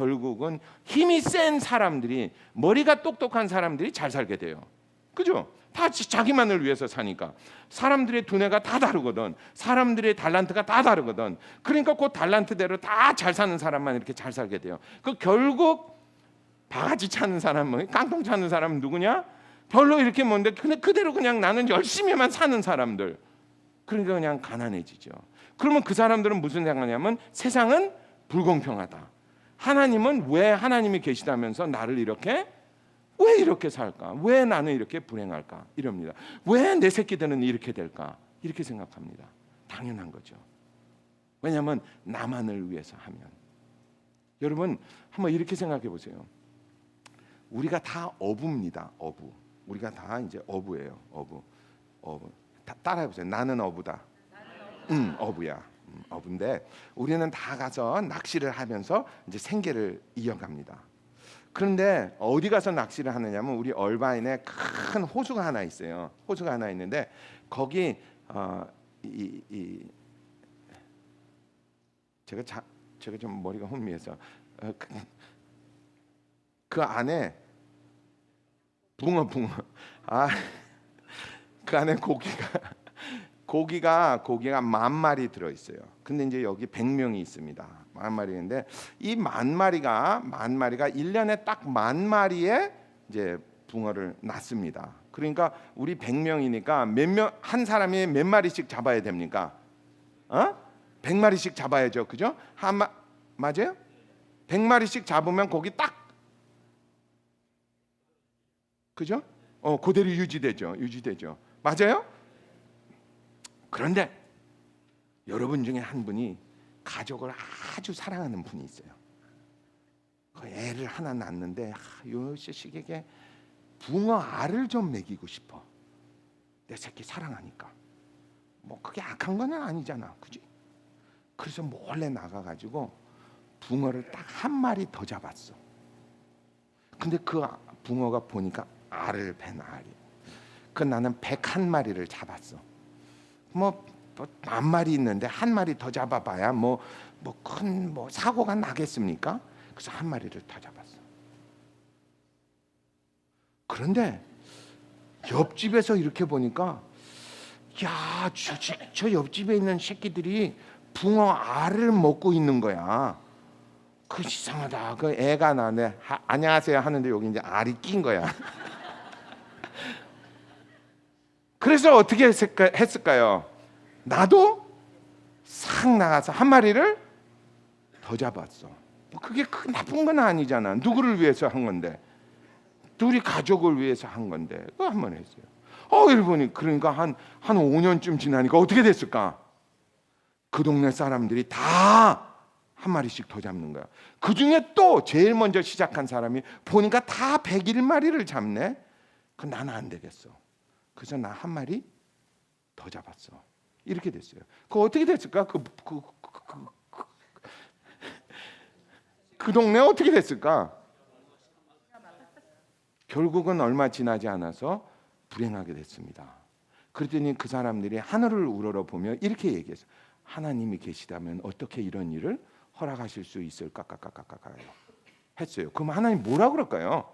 힘이 센 사람들이, 머리가 똑똑한 사람들이 잘 살게 돼요. 그죠? 다 자기만을 위해서 사니까. 사람들의 두뇌가 다 다르거든. 사람들의 달란트가 다 다르거든. 그러니까 그 달란트대로 다 잘 사는 사람만 이렇게 잘 살게 돼요. 결국 바가지 찾는 사람은, 깡통 찾는 사람은 누구냐? 별로 이렇게 뭔데, 근데 그대로 그냥 나는 열심히만 사는 사람들. 그러니까 그냥 가난해지죠. 그러면 그 사람들은 무슨 생각하냐면 세상은 불공평하다. 하나님은 왜 하나님이 계시다면서 나를 왜 이렇게 살까? 왜 나는 이렇게 불행할까? 이럽니다. 왜 내 새끼들은 이렇게 될까? 이렇게 생각합니다. 당연한 거죠. 왜냐하면 나만을 위해서 하면. 여러분 한번 이렇게 생각해 보세요. 우리가 다 어부입니다. 어부. 우리가 다 이제 어부예요. 어부. 따라해 보세요. 나는 어부다. 어부야. 어부인데 우리는 다 가서 낚시를 하면서 이제 생계를 이어갑니다. 그런데 어디 가서 낚시를 하느냐면 우리 얼바인에 큰 호수가 하나 있어요. 호수가 하나 있는데 거기 제가 좀 머리가 혼미해서 그 안에 붕어 그 안에 고기가 10,000마리 들어 있어요. 근데 이제 여기 100명이 있습니다. 10,000마리인데 이 10,000마리가 1년에 딱 10,000마리의 이제 붕어를 낳습니다. 그러니까 우리 100명이니까 한 사람이 몇 마리씩 잡아야 됩니까? 100마리씩 잡아야죠. 그죠? 맞아요? 100마리씩 잡으면 거기 딱, 그죠? 그대로 유지되죠. 맞아요? 그런데 여러분 중에 한 분이 가족을 아주 사랑하는 분이 있어요. 그 애를 하나 낳는데 요 자식에게 붕어 알을 좀 먹이고 싶어. 내 새끼 사랑하니까. 뭐 그게 악한 건 아니잖아, 그지? 그래서 몰래 나가가지고 붕어를 딱 한 마리 더 잡았어. 근데 그 붕어가 보니까 알을 벤 알이. 그 나는 101마리를 잡았어. 뭐 10,000마리 있는데 한 마리 더 잡아봐야 큰 사고가 나겠습니까? 그래서 한 마리를 더 잡았어. 그런데 옆집에서 이렇게 보니까 야, 저 옆집에 있는 새끼들이 붕어 알을 먹고 있는 거야. 그 이상하다. 그 애가 나네. 안녕하세요 하는데 여기 이제 알이 낀 거야. 그래서 어떻게 했을까요? 나도 싹 나가서 한 마리를 더 잡았어. 그게 나쁜 건 아니잖아. 누구를 위해서 한 건데? 우리 가족을 위해서 한 건데. 그거 한 번 했어요. 여러분이 그러니까 한 5년쯤 지나니까 어떻게 됐을까? 그 동네 사람들이 다 한 마리씩 더 잡는 거야. 그 중에 또 제일 먼저 시작한 사람이 보니까 다 101마리를 잡네. 나는 안 되겠어. 그래서 나 한 마리 더 잡았어. 이렇게 됐어요. 그 어떻게 됐을까? 그 동네 어떻게 됐을까? 결국은 얼마 지나지 않아서 불행하게 됐습니다. 그랬더니 그 사람들이 하늘을 우러러보며 이렇게 얘기했어요. 하나님이 계시다면 어떻게 이런 일을 허락하실 수 있을까? 했어요. 그럼 하나님 뭐라 그럴까요?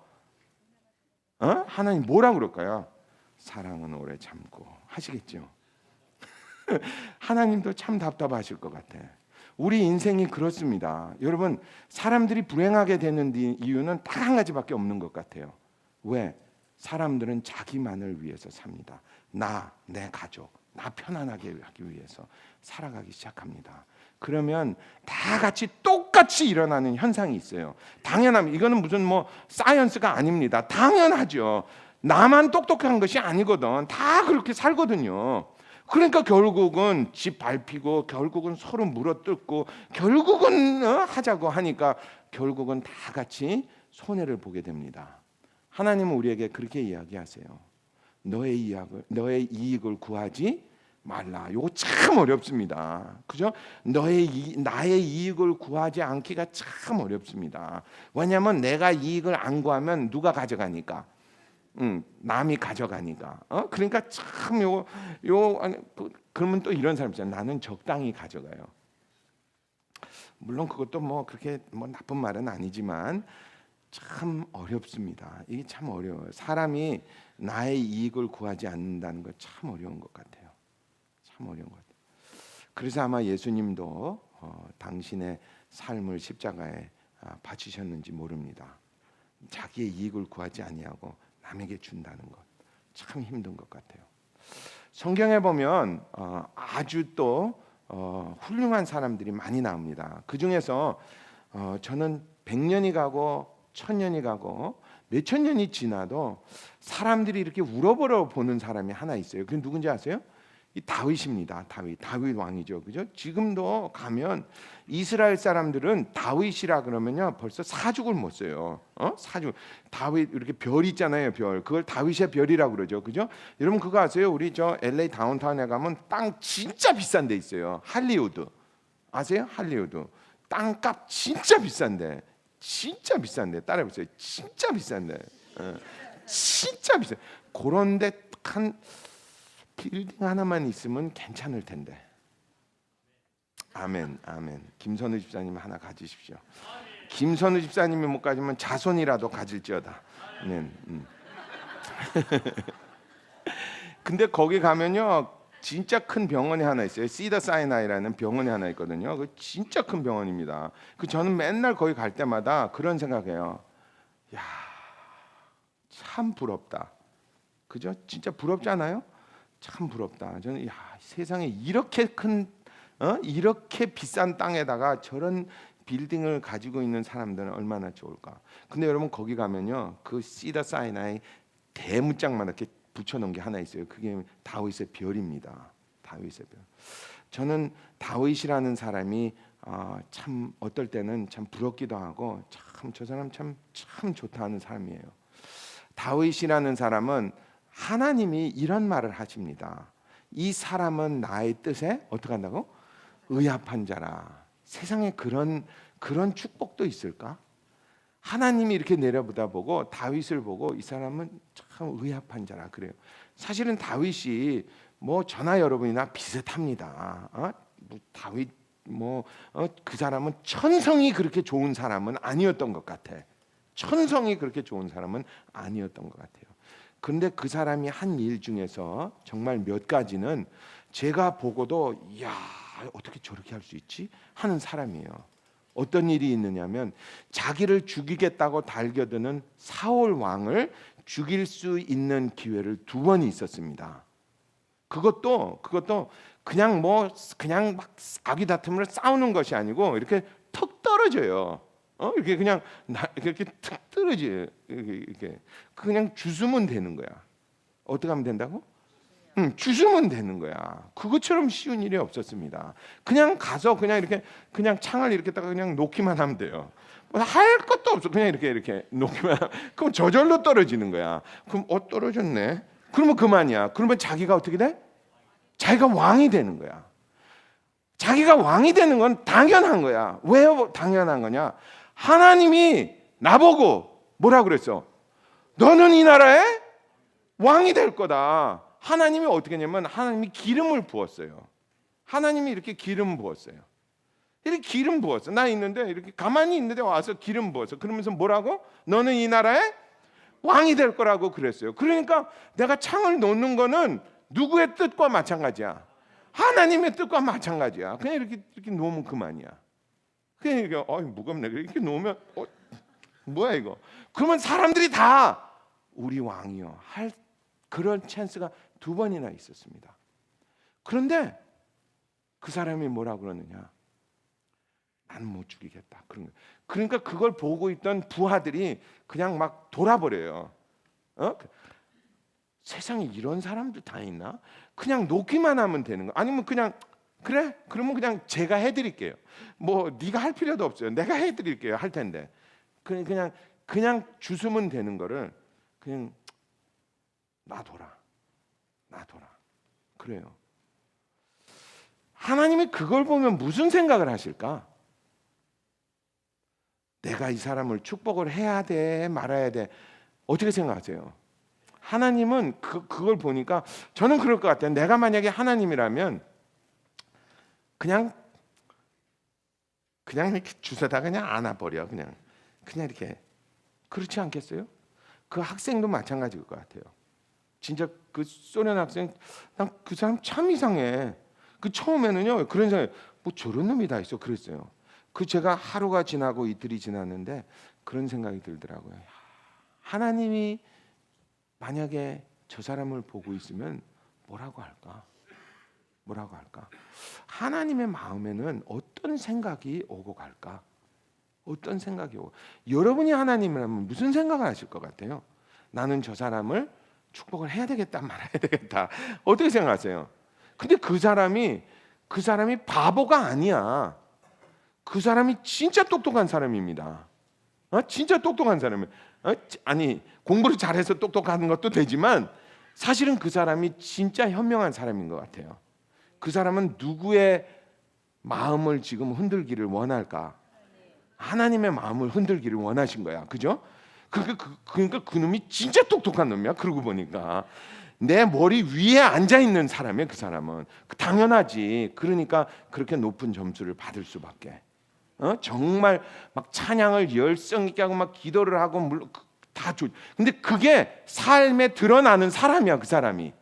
하나님 뭐라 그럴까요? 사랑은 오래 참고 하시겠죠. 하나님도 참 답답하실 것 같아. 우리 인생이 그렇습니다. 여러분, 사람들이 불행하게 되는 이유는 딱 한 가지밖에 없는 것 같아요. 왜? 사람들은 자기만을 위해서 삽니다. 내 가족, 나 편안하게 하기 위해서 살아가기 시작합니다. 그러면 다 같이 똑같이 일어나는 현상이 있어요. 당연합니다. 이거는 무슨 사이언스가 아닙니다. 당연하죠. 나만 똑똑한 것이 아니거든. 다 그렇게 살거든요. 그러니까 결국은 집 밟히고 결국은 서로 물어뜯고 결국은 하자고 하니까 결국은 다 같이 손해를 보게 됩니다. 하나님은 우리에게 그렇게 이야기하세요. 너의 이익을 구하지 말라. 이거 참 어렵습니다. 그죠? 나의 이익을 구하지 않기가 참 어렵습니다. 왜냐하면 내가 이익을 안 구하면 누가 가져가니까? 남이 가져가니까. 그러니까 참 그러면 또 이런 사람 있잖아요. 나는 적당히 가져가요. 물론 그것도 그렇게 나쁜 말은 아니지만 참 어렵습니다. 이게 참 어려워요. 사람이 나의 이익을 구하지 않는다는 거 참 어려운 것 같아요. 참 어려운 것 같아요. 그래서 아마 예수님도 당신의 삶을 십자가에 바치셨는지 모릅니다. 자기의 이익을 구하지 아니하고 남에게 준다는 것 참 힘든 것 같아요. 성경에 보면 아주 또 훌륭한 사람들이 많이 나옵니다. 그 중에서 저는 100년이 가고 1000년이 가고 몇천 년이 지나도 사람들이 이렇게 울어보러 보는 사람이 하나 있어요. 그게 누군지 아세요? 이 다윗입니다. 다윗 왕이죠. 그죠? 지금도 가면 이스라엘 사람들은 다윗이라 그러면요 벌써 사죽을 못 써요. 사죽. 다윗 이렇게 별 있잖아요. 별. 그걸 다윗의 별이라고 그러죠. 그죠? 여러분 그거 아세요? 우리 저 LA 다운타운에 가면 땅 진짜 비싼 데 있어요. 할리우드. 아세요? 할리우드. 땅값 진짜 비싼데. 진짜 비싼데. 따라해보세요. 진짜 비싼데. 진짜 비싸. 그런데 한 빌딩 하나만 있으면 괜찮을 텐데. 아멘, 아멘. 김선우 집사님 하나 가지십시오. 김선우 집사님이 못 가지면 자손이라도 가질지어다. 네. 근데 거기 가면요, 진짜 큰 병원이 하나 있어요. 시더 사이나이라는 병원이 하나 있거든요. 그 진짜 큰 병원입니다. 저는 맨날 거기 갈 때마다 그런 생각해요. 야, 참 부럽다. 그죠? 진짜 부럽지 않아요? 참 부럽다. 저는 세상에 이렇게 큰 이렇게 비싼 땅에다가 저런 빌딩을 가지고 있는 사람들은 얼마나 좋을까. 근데 여러분 거기 가면요, 그 시더 사이나이 대문짝만 이렇게 붙여놓은 게 하나 있어요. 그게 다윗의 별입니다. 다윗의 별. 저는 다윗이라는 사람이 참 어떨 때는 참 부럽기도 하고 참 저 사람 참 좋다 하는 사람이에요. 다윗이라는 사람은 하나님이 이런 말을 하십니다. 이 사람은 나의 뜻에 어떻게 한다고? 의합한 자라. 세상에 그런 축복도 있을까? 하나님이 이렇게 내려보다 보고 다윗을 보고 이 사람은 참 의합한 자라 그래요. 사실은 다윗이 뭐 저나 여러분이나 비슷합니다. 뭐 다윗 그 사람은 천성이 그렇게 좋은 사람은 아니었던 것 같아. 천성이 그렇게 좋은 사람은 아니었던 것 같아요. 그런데 그 사람이 한 일 중에서 정말 몇 가지는 제가 보고도 이야 어떻게 저렇게 할 수 있지 하는 사람이에요. 어떤 일이 있느냐면 자기를 죽이겠다고 달겨드는 사울 왕을 죽일 수 있는 기회를 2번이 있었습니다. 그것도 그냥 막 아귀다툼으로 싸우는 것이 아니고 이렇게 턱 떨어져요. 이렇게 그냥 이렇게 턱 떨어져요. 이렇게 그냥 주스면 되는 거야. 어떻게 하면 된다고? 주스면 되는 거야. 그것처럼 쉬운 일이 없었습니다. 그냥 가서 그냥 이렇게 그냥 창을 이렇게 다가 그냥 놓기만 하면 돼요. 할 것도 없어. 그냥 이렇게 놓기만 하면 그럼 저절로 떨어지는 거야. 그럼 떨어졌네. 그러면 그만이야. 그러면 자기가 어떻게 돼? 자기가 왕이 되는 거야. 자기가 왕이 되는 건 당연한 거야. 왜 당연한 거냐? 하나님이 나보고 뭐라 그랬어? 너는 이 나라의 왕이 될 거다. 하나님이 어떻게 했냐면 하나님이 기름을 부었어요. 하나님이 이렇게 기름 부었어요. 이렇게 기름 부었어. 나 있는데 이렇게 가만히 있는데 와서 기름 부었어. 그러면서 뭐라고? 너는 이 나라의 왕이 될 거라고 그랬어요. 그러니까 내가 창을 놓는 거는 누구의 뜻과 마찬가지야. 하나님의 뜻과 마찬가지야. 그냥 이렇게 놓으면 그만이야. 그냥 이렇게 무겁네. 이렇게 놓으면 뭐야 이거? 그러면 사람들이 다 우리 왕이요 할 그런 찬스가 2번이나 있었습니다. 그런데 그 사람이 뭐라 그러느냐? 나는 못 죽이겠다. 그러니까 그걸 보고 있던 부하들이 그냥 막 돌아버려요. 세상에 이런 사람들 다 있나? 그냥 놓기만 하면 되는 거. 아니면 그냥 그래? 그러면 그냥 제가 해드릴게요. 뭐 네가 할 필요도 없어요. 내가 해드릴게요. 할 텐데 그냥 주스면 되는 거를 그냥 놔둬라. 그래요. 하나님이 그걸 보면 무슨 생각을 하실까? 내가 이 사람을 축복을 해야 돼, 말아야 돼. 어떻게 생각하세요? 하나님은 그걸 보니까 저는 그럴 것 같아요. 내가 만약에 하나님이라면 그냥 이렇게 주워다 그냥 안아버려. 그냥 이렇게 그렇지 않겠어요? 그 학생도 마찬가지일 것 같아요. 진짜 그 소련 학생, 난 그 사람 참 이상해. 그 처음에는요 그런 생각, 뭐 저런 놈이 다 있어 그랬어요. 그 제가 하루가 지나고 이틀이 지났는데 그런 생각이 들더라고요. 하나님이 만약에 저 사람을 보고 있으면 뭐라고 할까? 하나님의 마음에는 어떤 생각이 오고 갈까? 어떤 생각이 오고? 여러분이 하나님이라면 무슨 생각을 하실 것 같아요? 나는 저 사람을 축복을 해야 되겠다, 말아야 되겠다. 어떻게 생각하세요? 근데 그 사람이 바보가 아니야. 그 사람이 진짜 똑똑한 사람입니다. 진짜 똑똑한 사람이에요. 아니 공부를 잘해서 똑똑한 것도 되지만 사실은 그 사람이 진짜 현명한 사람인 것 같아요. 그 사람은 누구의 마음을 지금 흔들기를 원할까? 하나님의 마음을 흔들기를 원하신 거야. 그죠? 그러니까 그 놈이 진짜 똑똑한 놈이야. 그러고 보니까 내 머리 위에 앉아 있는 사람이야. 그 사람은 당연하지. 그러니까 그렇게 높은 점수를 받을 수밖에. 정말 막 찬양을 열성 있게 하고 막 기도를 하고 물론 다 좋. 근데 그게 삶에 드러나는 사람이야. 그 사람이.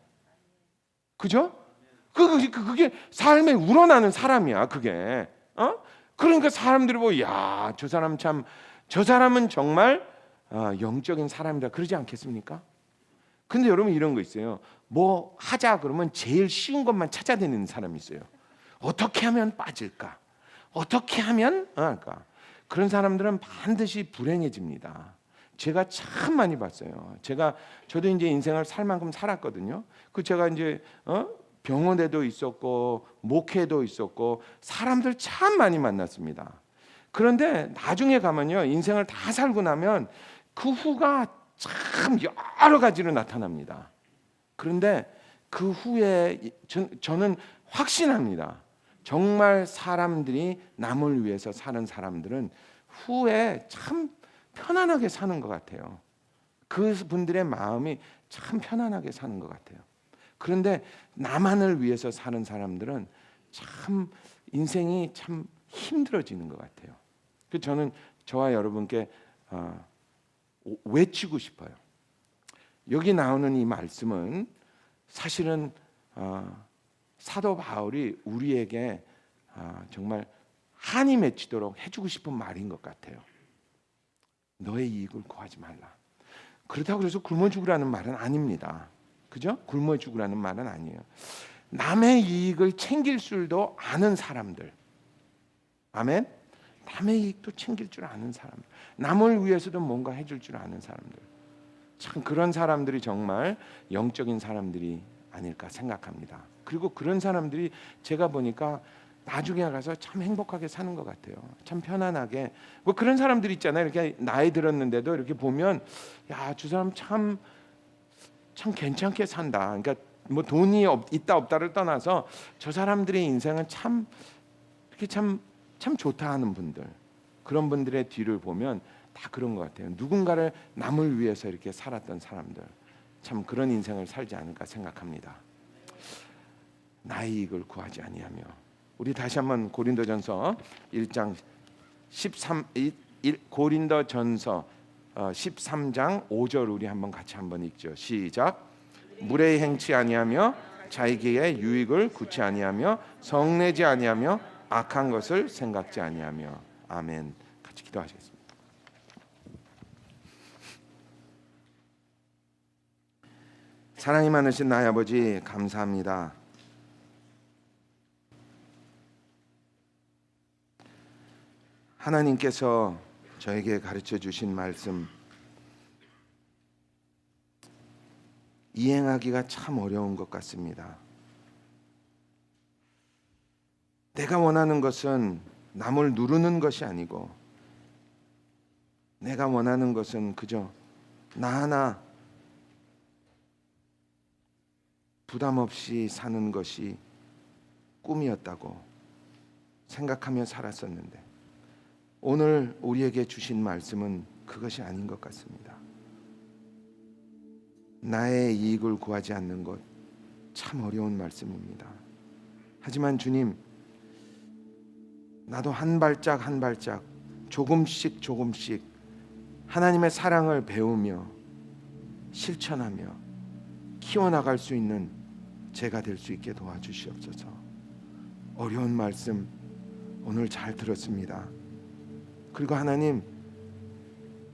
그죠? 그게 삶에 우러나는 사람이야. 그게. 그러니까 사람들이 보고 야, 저 사람은 정말 영적인 사람이다. 그러지 않겠습니까? 근데 여러분 이런 거 있어요. 뭐 하자 그러면 제일 쉬운 것만 찾아다니는 사람이 있어요. 어떻게 하면 빠질까? 어떻게 하면 그러니까 그런 사람들은 반드시 불행해집니다. 제가 참 많이 봤어요. 저도 이제 인생을 살 만큼 살았거든요. 제가 이제 병원에도 있었고 목회도 있었고 사람들 참 많이 만났습니다. 그런데 나중에 가면요, 인생을 다 살고 나면 그 후가 참 여러 가지로 나타납니다. 그런데 그 후에 저는 확신합니다. 정말 사람들이 남을 위해서 사는 사람들은 후에 참 편안하게 사는 것 같아요. 그분들의 마음이 참 편안하게 사는 것 같아요. 그런데 나만을 위해서 사는 사람들은 참 인생이 참 힘들어지는 것 같아요. 그래서 저는 저와 여러분께 외치고 싶어요. 여기 나오는 이 말씀은 사실은 사도 바울이 우리에게 정말 한이 맺히도록 해주고 싶은 말인 것 같아요. 너의 이익을 구하지 말라. 그렇다고 해서 굶어 죽으라는 말은 아닙니다. 그죠? 굶어 죽으라는 말은 아니에요. 남의 이익을 챙길 줄도 아는 사람들. 아멘. 남의 이익도 챙길 줄 아는 사람들. 남을 위해서도 뭔가 해줄 줄 아는 사람들. 참 그런 사람들이 정말 영적인 사람들이 아닐까 생각합니다. 그리고 그런 사람들이 제가 보니까 나중에 가서 참 행복하게 사는 것 같아요. 참 편안하게. 뭐 그런 사람들 있잖아요. 이렇게 나이 들었는데도 이렇게 보면 야, 저 사람 참 괜찮게 산다. 그러니까 뭐 돈이 있다 없다를 떠나서 저 사람들의 인생은 참 이렇게 참 좋다 하는 분들. 그런 분들의 뒤를 보면 다 그런 것 같아요. 누군가를 남을 위해서 이렇게 살았던 사람들. 참 그런 인생을 살지 않을까 생각합니다. 나의 이익을 구하지 아니하며. 우리 다시 한번 고린도전서 1장 13 5절 우리 한번 같이 한번 읽죠. 시작. 무례히 행치 아니하며 자기의 유익을 구치 아니하며 성내지 아니하며 악한 것을 생각지 아니하며. 아멘. 같이 기도하시겠습니다. 사랑이 많으신 나의 아버지 감사합니다. 하나님께서 저에게 가르쳐 주신 말씀 이행하기가 참 어려운 것 같습니다. 내가 원하는 것은 남을 누르는 것이 아니고 내가 원하는 것은 그저 나 하나 부담 없이 사는 것이 꿈이었다고 생각하며 살았었는데 오늘 우리에게 주신 말씀은 그것이 아닌 것 같습니다. 나의 이익을 구하지 않는 것 참 어려운 말씀입니다. 하지만 주님, 나도 한 발짝 한 발짝 조금씩 하나님의 사랑을 배우며 실천하며 키워나갈 수 있는 제가 될 수 있게 도와주시옵소서. 어려운 말씀 오늘 잘 들었습니다. 그리고 하나님,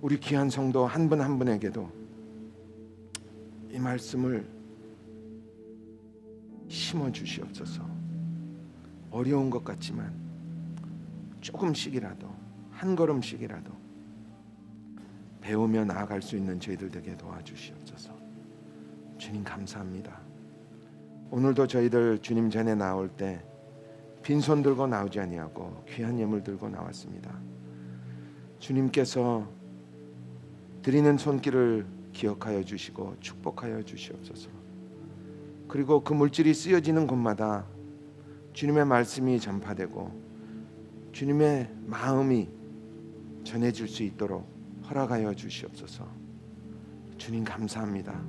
우리 귀한 성도 한 분 한 분에게도 이 말씀을 심어 주시옵소서. 어려운 것 같지만 조금씩이라도 한 걸음씩이라도 배우며 나아갈 수 있는 저희들 되게 도와주시옵소서. 주님 감사합니다. 오늘도 저희들 주님 전에 나올 때 빈손 들고 나오지 아니하고 귀한 예물 들고 나왔습니다. 주님께서 드리는 손길을 기억하여 주시고 축복하여 주시옵소서. 그리고 그 물질이 쓰여지는 곳마다 주님의 말씀이 전파되고 주님의 마음이 전해질 수 있도록 허락하여 주시옵소서. 주님 감사합니다.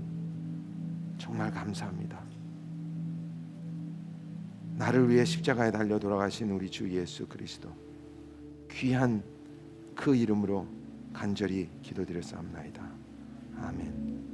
정말 감사합니다. 나를 위해 십자가에 달려 돌아가신 우리 주 예수 그리스도 귀한 그 이름으로 간절히 기도드렸사옵나이다. 아멘.